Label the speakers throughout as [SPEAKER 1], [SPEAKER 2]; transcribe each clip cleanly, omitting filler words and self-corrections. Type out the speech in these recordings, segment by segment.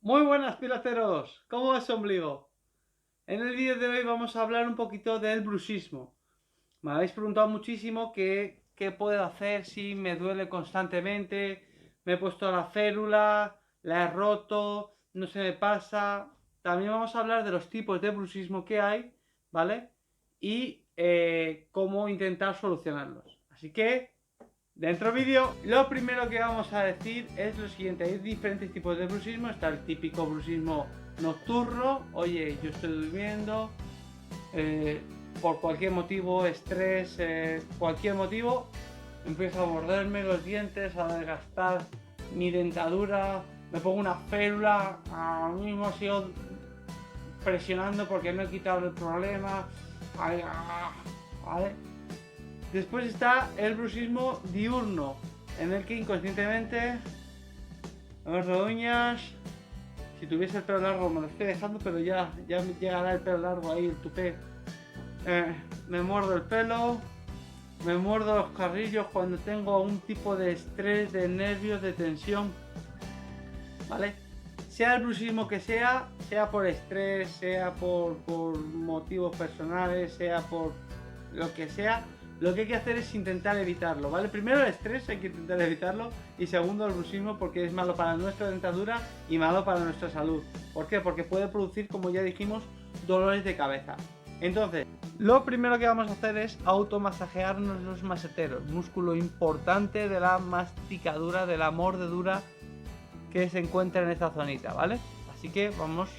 [SPEAKER 1] Muy buenas pilateros, ¿cómo va su ombligo? En el vídeo de hoy vamos a hablar un poquito del bruxismo. Me habéis preguntado muchísimo qué puedo hacer si me duele constantemente, me he puesto la férula, la he roto, no se me pasa. También vamos a hablar de los tipos de bruxismo que hay, ¿vale? Y cómo intentar solucionarlos. Así que dentro vídeo, lo primero que vamos a decir es lo siguiente: hay diferentes tipos de bruxismo. Está el típico bruxismo nocturno. Oye, yo estoy durmiendo, por cualquier motivo, estrés, cualquier motivo, empiezo a morderme los dientes, a desgastar mi dentadura, me pongo una férula, ahora mismo sigo presionando porque no he quitado el problema, ¿vale? Después está el bruxismo diurno, en el que inconscientemente me muerdo uñas. Si tuviese el pelo largo me lo estoy dejando, pero ya me llegará el pelo largo ahí, el tupé. Me muerdo el pelo, me muerdo los carrillos cuando tengo un tipo de estrés, de nervios, de tensión, ¿vale? Sea el bruxismo que sea por estrés, sea por motivos personales, sea por lo que sea, lo que hay que hacer es intentar evitarlo, ¿vale? Primero el estrés hay que intentar evitarlo, y segundo el bruxismo, porque es malo para nuestra dentadura y malo para nuestra salud. ¿Por qué? Porque puede producir, como ya dijimos, dolores de cabeza. Entonces, lo primero que vamos a hacer es automasajearnos los maseteros, músculo importante de la masticadura, de la mordedura que se encuentra en esta zonita, ¿vale? Así que vamos,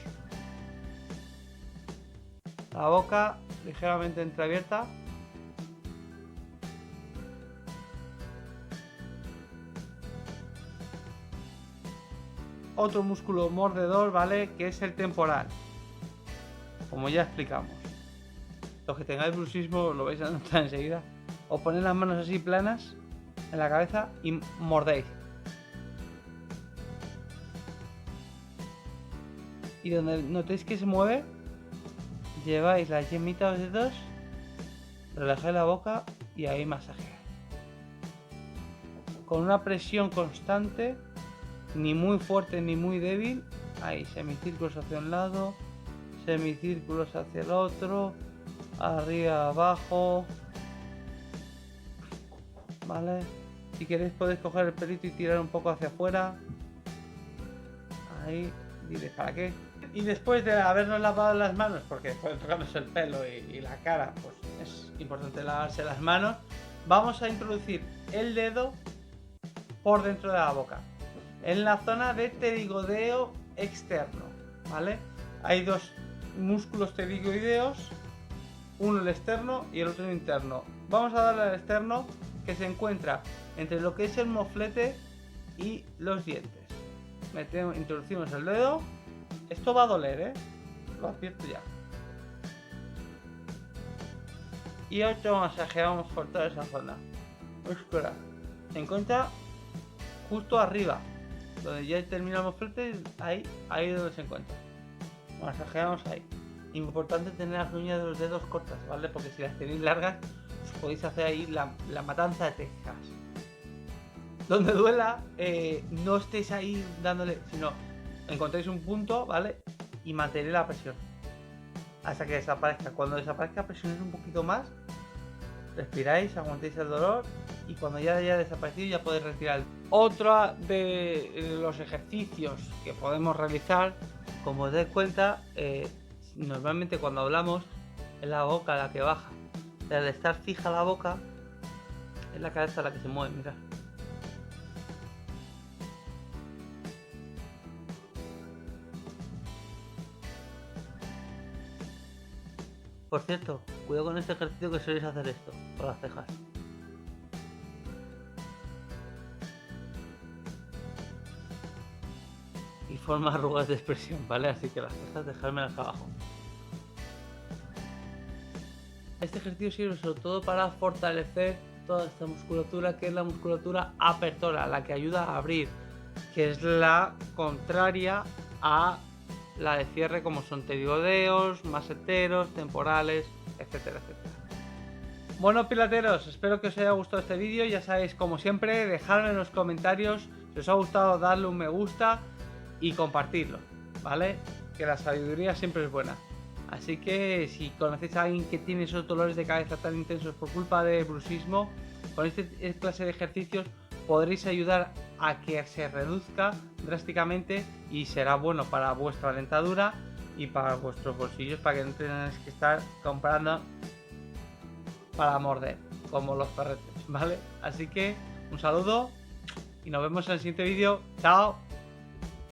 [SPEAKER 1] la boca ligeramente entreabierta. Otro músculo mordedor, ¿vale? Que es el temporal, como ya explicamos. Los que tengáis bruxismo lo vais a notar enseguida. Os ponéis las manos así planas en la cabeza y mordéis. Y donde notéis que se mueve, lleváis la yemita de los dedos, relajáis la boca y ahí masajeáis. Con una presión constante, ni muy fuerte ni muy débil. Ahí, semicírculos hacia un lado, semicírculos hacia el otro, arriba, abajo, ¿vale? Si queréis podéis coger el pelito y tirar un poco hacia afuera. Ahí, diréis, ¿para qué? Y después de habernos lavado las manos, porque después de tocarnos el pelo y la cara, pues es importante lavarse las manos, vamos a introducir el dedo por dentro de la boca, en la zona de pterigodeo externo, ¿vale? Hay dos músculos pterigoideos, uno el externo y el otro el interno. Vamos a darle al externo, que se encuentra entre lo que es el moflete y los dientes. Introducimos el dedo. Esto va a doler, lo advierto ya. Y automasajeamos por toda esa zona muscular. Se encuentra justo arriba, donde ya termina el moflete, ahí es donde se encuentra. Masajeamos ahí. Importante tener las uñas de los dedos cortas, ¿vale? Porque si las tenéis largas, os podéis hacer ahí la matanza de Texas. Donde duela, no estéis ahí dándole, sino encontréis un punto, ¿vale? Y mantenéis la presión hasta que desaparezca. Cuando desaparezca, presionéis un poquito más, respiráis, aguantéis el dolor, y cuando ya haya desaparecido ya podéis retirar. Otro de los ejercicios que podemos realizar, como os dais cuenta, normalmente cuando hablamos es la boca la que baja. Al estar fija la boca, es la cabeza la que se mueve, mirad. Por cierto, cuidado con este ejercicio, que soléis hacer esto con las cejas. Y forma arrugas de expresión, ¿vale? Así que las cejas dejármelas acá abajo. Este ejercicio sirve sobre todo para fortalecer toda esta musculatura, que es la musculatura apertora, la que ayuda a abrir, que es la contraria a la de cierre, como son pterigodeos, maseteros, temporales, etcétera, etcétera. Bueno, pilateros, espero que os haya gustado este vídeo. Ya sabéis, como siempre, dejadme en los comentarios si os ha gustado, darle un me gusta y compartirlo. ¿vale? Que la sabiduría siempre es buena. Así que si conocéis a alguien que tiene esos dolores de cabeza tan intensos por culpa del bruxismo, con esta clase de ejercicios podréis ayudar a que se reduzca drásticamente y será bueno para vuestra dentadura y para vuestros bolsillos, para que no tengáis que estar comprando para morder, como los perretes, ¿vale? Así que un saludo y nos vemos en el siguiente vídeo. ¡Chao!